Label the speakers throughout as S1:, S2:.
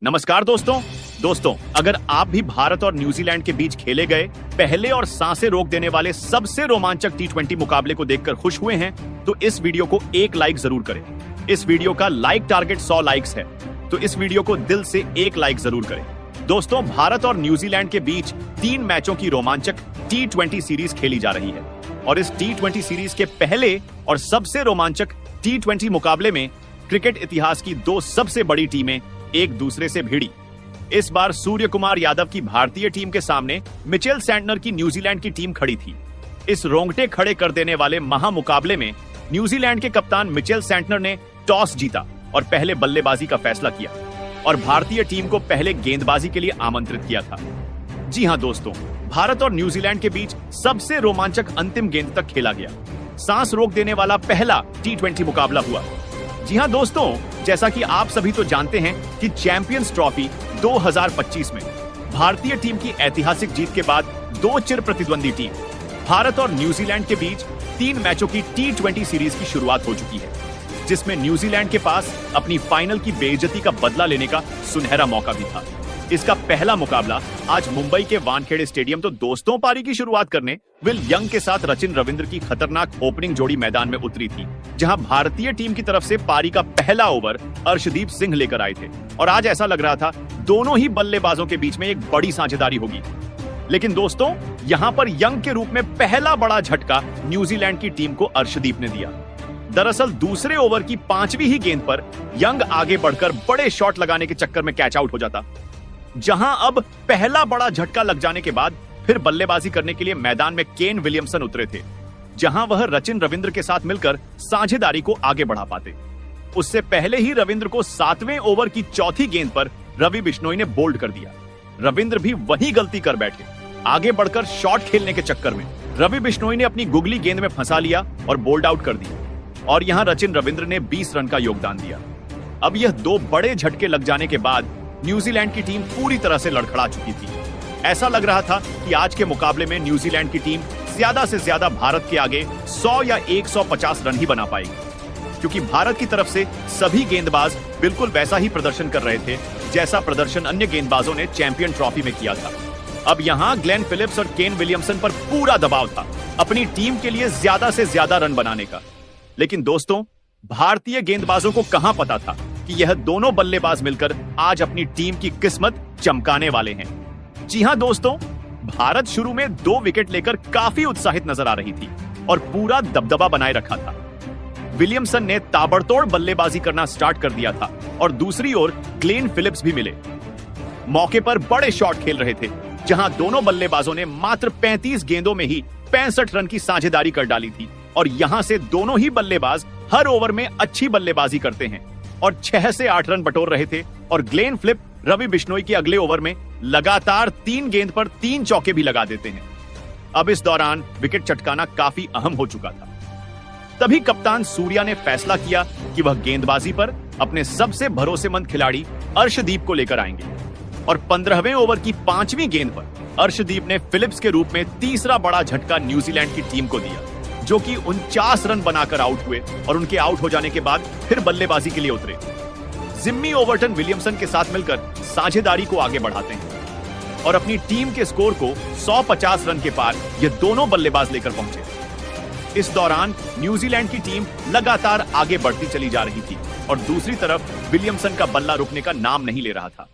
S1: नमस्कार दोस्तों, अगर आप भी भारत और न्यूजीलैंड के बीच खेले गए पहले और सांसें रोक देने वाले सबसे रोमांचक T20 मुकाबले को देखकर खुश हुए हैं, तो इस वीडियो को एक लाइक जरूर करें। इस वीडियो का लाइक टारगेट 100 लाइक्स है, तो इस वीडियो को दिल से एक लाइक जरूर करें। दोस्तों, भारत और न्यूजीलैंड के बीच 3 मैचों की रोमांचक T20 सीरीज खेली जा रही है और इस T20 सीरीज के पहले और सबसे रोमांचक T20 मुकाबले में क्रिकेट इतिहास की 2 सबसे बड़ी टीमें एक दूसरे से भिड़ी। इस बार सूर्य कुमार यादव की भारतीय टीम के सामने मिचेल सैंटनर की न्यूजीलैंड की टीम खड़ी थी। इस रोंगटे खड़े कर देने वाले महामुकाबले में न्यूजीलैंड के कप्तान मिचेल सैंटनर ने टॉस जीता और पहले बल्लेबाजी का फैसला किया और भारतीय टीम को पहले गेंदबाजी के लिए आमंत्रित किया था। जी हां दोस्तों, भारत और न्यूजीलैंड के बीच सबसे रोमांचक अंतिम गेंद तक खेला गया। सांस रोक देने वाला पहला T20 मुकाबला हुआ। जी हां दोस्तों, जैसा कि आप सभी तो जानते हैं कि चैंपियंस ट्रॉफी 2025 में भारतीय टीम की ऐतिहासिक जीत के बाद 2 चिर प्रतिद्वंदी टीम भारत और न्यूजीलैंड के बीच 3 मैचों की T20 सीरीज की शुरुआत हो चुकी है, जिसमें न्यूजीलैंड के पास अपनी फाइनल की बेइज्जती का बदला लेने का सुनहरा मौका भी था। इसका पहला मुकाबला आज मुंबई के वानखेड़े स्टेडियम तो दोस्तों पारी की शुरुआत करने विल यंग के साथ रचिन रविंद्र की खतरनाक ओपनिंग जोड़ी मैदान में उतरी थी, जहां भारतीय टीम की तरफ से पारी का पहला ओवर अर्शदीप सिंह लेकर आए थे और आज ऐसा लग रहा था दोनों ही बल्लेबाजों के बीच में एक बड़ी साझेदारी होगी। लेकिन दोस्तों, यहां पर यंग के रूप में पहला बड़ा झटका न्यूजीलैंड की टीम को अर्शदीप ने दिया। दरअसल दूसरे ओवर की 5वीं ही गेंद पर यंग आगे बढ़कर बड़े शॉट लगाने के चक्कर में कैच आउट हो जाता, जहां अब पहला बड़ा झटका लग जाने के बाद फिर बल्लेबाजी करने के लिए मैदान में केन विलियमसन उतरे थे, जहां वह रचिन रविंद्र के साथ मिलकर साझेदारी को आगे बढ़ा पाते। उससे पहले ही रविंद्र को 7वें ओवर की 4थी गेंद पर रवि बिश्नोई ने बोल्ड कर दिया। रविंद्र भी वही गलती कर बैठे। आगे बढ़कर शॉट खेलने के चक्कर में रवि बिश्नोई ने अपनी गुगली गेंद में फंसा लिया और बोल्ड आउट कर दिया और यहां रचिन रविंद्र ने 20 रन का योगदान दिया। अब यह 2 बड़े झटके लग जाने के बाद न्यूजीलैंड की टीम पूरी तरह से लड़खड़ा चुकी थी। ऐसा लग रहा था कि आज के मुकाबले में न्यूजीलैंड की टीम ज्यादा से ज्यादा भारत के आगे 100 या 150 रन ही बना पाएगी, क्योंकि भारत की तरफ से सभी गेंदबाज बिल्कुल वैसा ही प्रदर्शन कर रहे थे जैसा प्रदर्शन अन्य गेंदबाजों ने चैंपियन ट्रॉफी में किया था। अब यहां ग्लेन फिलिप्स और केन विलियमसन पर पूरा दबाव था अपनी टीम के लिए ज्यादा से ज्यादा रन बनाने का। लेकिन दोस्तों, भारतीय गेंदबाजों को कहां पता था कि यह दोनों बल्लेबाज मिलकर आज अपनी टीम की किस्मत चमकाने वाले हैं। जी हां दोस्तों, भारत शुरू में 2 विकेट लेकर काफी उत्साहित नजर आ रही थी और पूरा दबदबा बनाए रखा था। विलियमसन ने ताबड़तोड़ बल्लेबाजी करना स्टार्ट कर दिया था और दूसरी ओर ग्लेन फिलिप्स भी मिले। मौके पर बड़े शॉट खेल रहे थे, जहां दोनों बल्लेबाजों ने मात्र 35 गेंदों में ही 65 रन की साझेदारी कर डाली थी और यहां से दोनों ही बल्लेबाज हर ओवर में अच्छी बल्लेबाजी करते हैं और 6 से 8 रन बटोर रहे थे और ग्लेन फिलिप रवि बिश्नोई के अगले ओवर में लगातार 3 गेंद पर 3 चौके भी लगा देते हैं। अब इस दौरान विकेट चटकाना काफी अहम हो चुका था। तभी कप्तान सूर्या ने फैसला किया कि वह गेंदबाजी पर अपने सबसे भरोसेमंद खिलाड़ी अर्शदीप को लेकर आएंगे और 15वें ओवर की 5वीं गेंद पर अर्शदीप ने फिलिप्स के रूप में तीसरा बड़ा झटका न्यूजीलैंड की टीम को दिया, जो कि 49 रन बनाकर आउट हुए और उनके आउट हो जाने के बाद फिर बल्लेबाजी के लिए उतरे। जिम्मी ओवर्टन विलियमसन के साथ मिलकर साझेदारी को आगे बढ़ाते हैं और अपनी टीम के स्कोर को 150 रन के पार ये दोनों बल्लेबाज लेकर पहुंचे। इस दौरान न्यूजीलैंड की टीम लगातार आगे बढ़ती चली जा रही थी और दूसरी तरफ विलियमसन का बल्ला रुकने का नाम नहीं ले रहा था।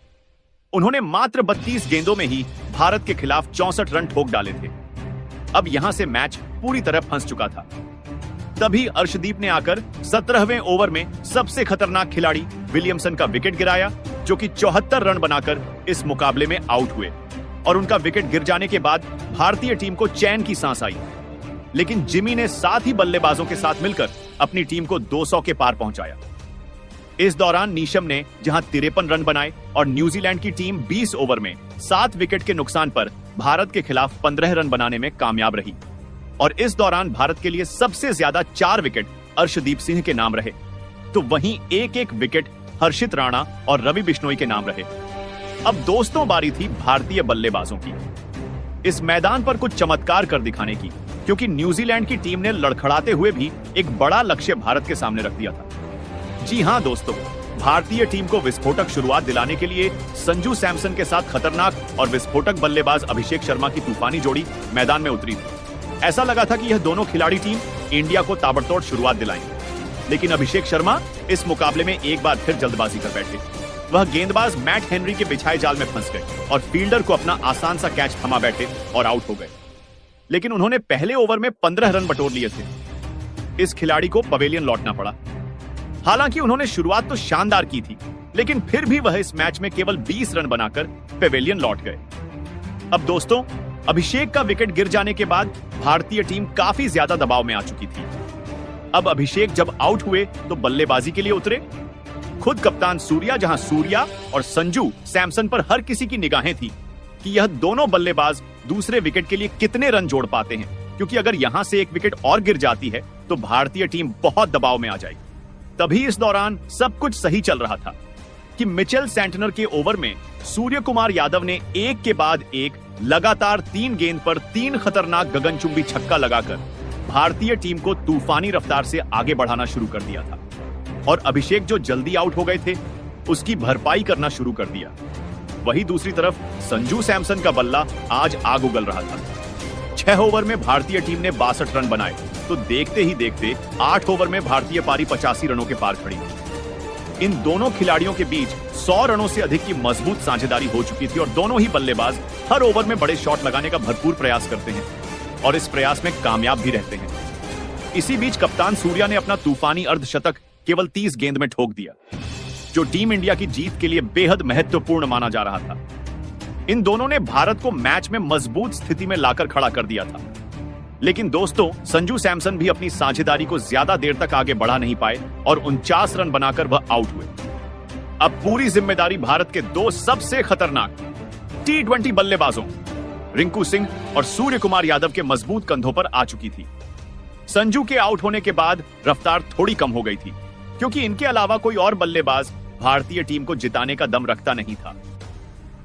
S1: उन्होंने मात्र 32 गेंदों में ही भारत के खिलाफ 64 रन ठोक डाले थे। अब यहां से मैच पूरी तरह फंस चुका था। तभी अर्शदीप ने आकर 17वें ओवर में सबसे खतरनाक खिलाड़ी विलियमसन का विकेट गिराया, जो कि 74 रन बनाकर इस मुकाबले में आउट हुए और उनका विकेट गिर जाने के बाद भारतीय टीम को चैन की सांस आई। लेकिन जिमी ने 7 ही बल्लेबाजों के साथ मिलकर अपनी टीम को 200 के पार पहुंचाया। इस दौरान नीशम ने जहां 53 रन बनाए और न्यूजीलैंड की टीम 20 ओवर में 7 विकेट के नुकसान पर भारत के खिलाफ 15 रन बनाने में कामयाब रही और इस दौरान भारत के लिए सबसे ज्यादा 4 विकेट अर्शदीप सिंह के नाम रहे, तो वहीं एक विकेट हर्षित राणा और रवि बिश्नोई के नाम रहे। अब दोस्तों, बारी थी भारतीय बल्लेबाजों की इस मैदान पर कुछ चमत्कार कर दिखाने की, क्योंकि न्यूजीलैंड की टीम ने लड़खड़ाते हुए भी एक बड़ा लक्ष्य भारत के सामने रख दिया था। जी हां दोस्तों, भारतीय टीम को विस्फोटक शुरुआत दिलाने के लिए संजू सैमसन के साथ खतरनाक और विस्फोटक बल्लेबाज अभिषेक शर्मा की तूफानी जोड़ी मैदान में उतरी थी। ऐसा लगा था कि यह दोनों खिलाड़ी टीम इंडिया को ताबड़तोड़ शुरुआत दिलाएंगे, लेकिन अभिषेक शर्मा इस मुकाबले में एक बार फिर जल्दबाजी कर बैठे। वह गेंदबाज मैट हेनरी के बिछाए जाल में फंस गए और फील्डर को अपना आसान सा कैच थमा बैठे और आउट हो गए। लेकिन उन्होंने पहले ओवर में 15 रन बटोर लिए थे। इस खिलाड़ी को पवेलियन लौटना पड़ा। हालांकि उन्होंने शुरुआत तो शानदार की थी, लेकिन फिर भी वह इस मैच में केवल 20 रन बनाकर पवेलियन लौट गए। अब दोस्तों, अभिषेक का विकेट गिर जाने के बाद भारतीय टीम काफी ज्यादा दबाव में आ चुकी थी। अब अभिषेक जब आउट हुए तो बल्लेबाजी के लिए उतरे। खुद कप्तान सूर्या, जहां सूर्या और संजू सैमसन पर हर किसी की निगाहें थी कि यह दोनों बल्लेबाज दूसरे विकेट के लिए कितने रन जोड़ पाते हैं, क्योंकि अगर यहां से एक विकेट और गिर जाती है तो भारतीय टीम बहुत दबाव में आ जाएगी। तभी इस दौरान सब कुछ सही चल रहा था कि मिचेल सैंटनर के ओवर में सूर्य कुमार यादव ने एक के बाद एक लगातार 3 गेंद पर 3 खतरनाक गगनचुंबी छक्का लगाकर भारतीय टीम को तूफानी रफ्तार से आगे बढ़ाना शुरू कर दिया था। और अभिषेक जो जल्दी आउट हो गए थे, उसकी भरपाई करना शुरू कर दिया। वही दूसरी तरफ संजू सैमसन का बल्ला आज आग उगल रहा था। 6 ओवर में भारतीय टीम ने 62 रन बनाए तो देखते ही देखते 8 ओवर में भारतीय पारी 85 रनों के पार खड़ी थी। इन दोनों खिलाड़ियों के बीच 100 रनों से अधिक की मजबूत साझेदारी हो चुकी थी और दोनों ही बल्लेबाज हर ओवर में बड़े शॉट लगाने का भरपूर प्रयास करते हैं और इस प्रयास में कामयाब भी रहते हैं। इसी बीच कप्तान सूर्या ने अपना तूफानी अर्धशतक केवल 30 गेंद में ठोक दिया, जो टीम इंडिया की जीत के लिए बेहद महत्वपूर्ण माना जा रहा था। इन दोनों ने भारत को मैच में मजबूत स्थिति में लाकर खड़ा कर दिया था। लेकिन दोस्तों, संजू सैमसन भी अपनी साझेदारी को ज्यादा देर तक आगे बढ़ा नहीं पाए और 49 रन बनाकर वह आउट हुए। अब पूरी जिम्मेदारी भारत के 2 सबसे खतरनाक T20 बल्लेबाजों रिंकू सिंह और सूर्य कुमार यादव के मजबूत कंधों पर आ चुकी थी। संजू के आउट होने के बाद रफ्तार थोड़ी कम हो गई थी, क्योंकि इनके अलावा कोई और बल्लेबाज भारतीय टीम को जिताने का दम रखता नहीं था।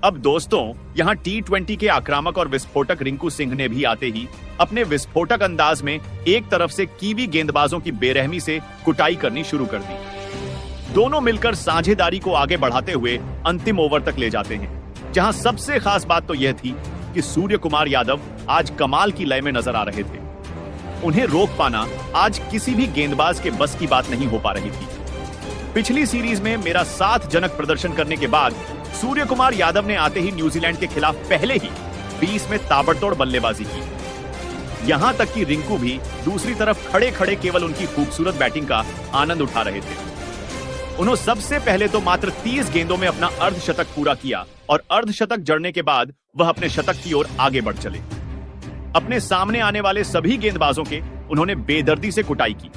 S1: अब दोस्तों, यहां T20 के आक्रामक और विस्फोटक रिंकू सिंह ने भी आते ही अपने विस्फोटक अंदाज में एक तरफ से कीवी गेंदबाजों की बेरहमी से कुटाई करनी शुरू कर दी। दोनों मिलकर साझेदारी को आगे बढ़ाते हुए अंतिम ओवर तक ले जाते हैं, जहां सबसे खास बात तो यह थी कि सूर्य कुमार यादव आज कमाल की लय में नजर आ रहे थे। उन्हें रोक पाना आज किसी भी गेंदबाज के बस की बात नहीं हो पा रही थी। पिछली सीरीज में मेरा साथ जनक प्रदर्शन करने के बाद सूर्य कुमार यादव ने आते ही न्यूजीलैंड के खिलाफ पहले ही 20 में ताबड़तोड़ बल्लेबाजी की। यहां तक कि रिंकू भी दूसरी तरफ खड़े खड़े केवल उनकी खूबसूरत बैटिंग का आनंद उठा रहे थे। उन्होंने सबसे पहले तो मात्र 30 गेंदों में अपना अर्धशतक पूरा किया और अर्धशतक जड़ने के बाद वह अपने शतक की ओर आगे बढ़ चले। अपने सामने आने वाले सभी गेंदबाजों के उन्होंने बेदर्दी से कुटाई की।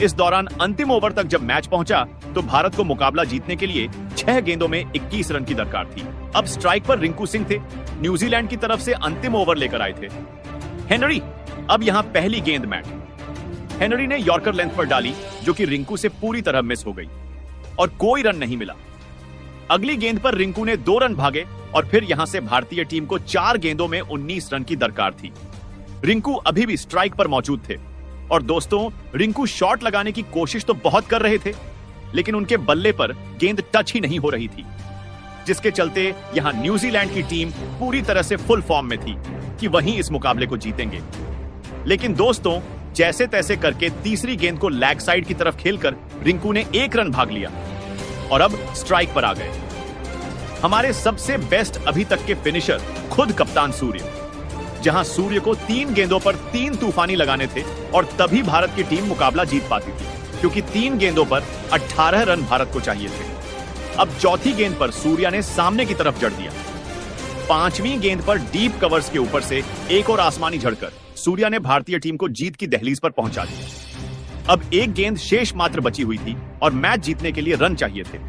S1: इस दौरान अंतिम ओवर तक जब मैच पहुंचा तो भारत को मुकाबला जीतने के लिए 6 गेंदों में 21 रन की दरकार थी। अब स्ट्राइक पर रिंकू सिंह थे, न्यूजीलैंड की तरफ से अंतिम ओवर लेकर आए थे। हेनरी, अब यहां पहली गेंद मैट। हेनरी ने यॉर्कर लेंथ पर डाली, जो कि रिंकू से पूरी तरह मिस हो गई और कोई रन नहीं मिला। अगली गेंद पर रिंकू ने 2 रन भागे और फिर यहां से भारतीय टीम को 4 गेंदों में 19 रन की दरकार थी। रिंकू अभी भी स्ट्राइक पर मौजूद थे और दोस्तों, रिंकू शॉट लगाने की कोशिश तो बहुत कर रहे थे, लेकिन उनके बल्ले पर गेंद टच ही नहीं हो रही थी, जिसके चलते यहां न्यूजीलैंड की टीम पूरी तरह से फुल फॉर्म में थी कि वहीं इस मुकाबले को जीतेंगे। लेकिन दोस्तों, जैसे तैसे करके तीसरी गेंद को लैग साइड की तरफ खेलकर रिंकू ने 1 रन भाग लिया और अब स्ट्राइक पर आ गए। हमारे सबसे बेस्ट अभी तक के फिनिशर खुद कप्तान सूर्य, जहां सूर्य को 3 गेंदों पर 3 तूफानी लगाने थे और तभी भारत की टीम मुकाबला जीत पाती थी, क्योंकि 3 गेंदों पर 18 रन भारत को चाहिए थे। अब चौथी गेंद पर सूर्या ने सामने की तरफ जड़ दिया। 5वीं गेंद पर डीप कवर्स के ऊपर से एक और आसमानी झड़कर सूर्या ने भारतीय टीम को जीत की दहलीज पर पहुंचा दिया। अब 1 गेंद शेष मात्र बची हुई थी और मैच जीतने के लिए रन चाहिए थे।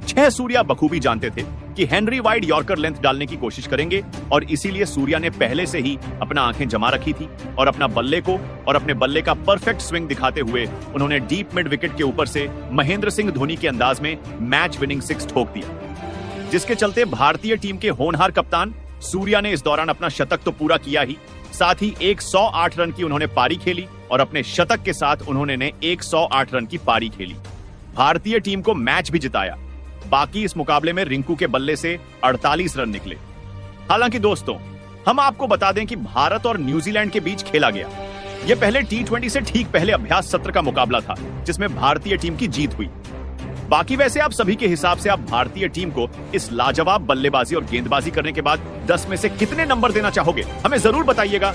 S1: 6 सूर्या बखूबी जानते थे कि हेनरी वाइड यॉर्कर लेंथ डालने की कोशिश करेंगे और इसीलिए सूर्या ने पहले से ही अपना आंखें जमा रखी थी और अपना बल्ले को और अपने बल्ले का परफेक्ट स्विंग दिखाते हुए उन्होंने डीप मिड विकेट के ऊपर से महेंद्र सिंह धोनी के अंदाज में मैच विनिंग 6 ठोक दिया, जिसके चलते भारतीय टीम के होनहार कप्तान सूर्या ने इस दौरान अपना शतक तो पूरा किया ही, साथ ही 108 रन की उन्होंने पारी खेली और अपने शतक के साथ उन्होंने 108 रन की पारी खेली। भारतीय टीम को मैच भी जिताया। बाकी इस मुकाबले में रिंकू के बल्ले से 48 रन निकले। हालांकि दोस्तों, हम आपको बता दें कि भारत और न्यूजीलैंड के बीच खेला गया यह पहले T20 से ठीक पहले अभ्यास सत्र का मुकाबला था, जिसमें भारतीय टीम की जीत हुई। बाकी वैसे आप सभी के हिसाब से आप भारतीय टीम को इस लाजवाब बल्लेबाजी और गेंदबाजी करने के बाद 10 में से कितने नंबर देना चाहोगे, हमें जरूर बताइएगा।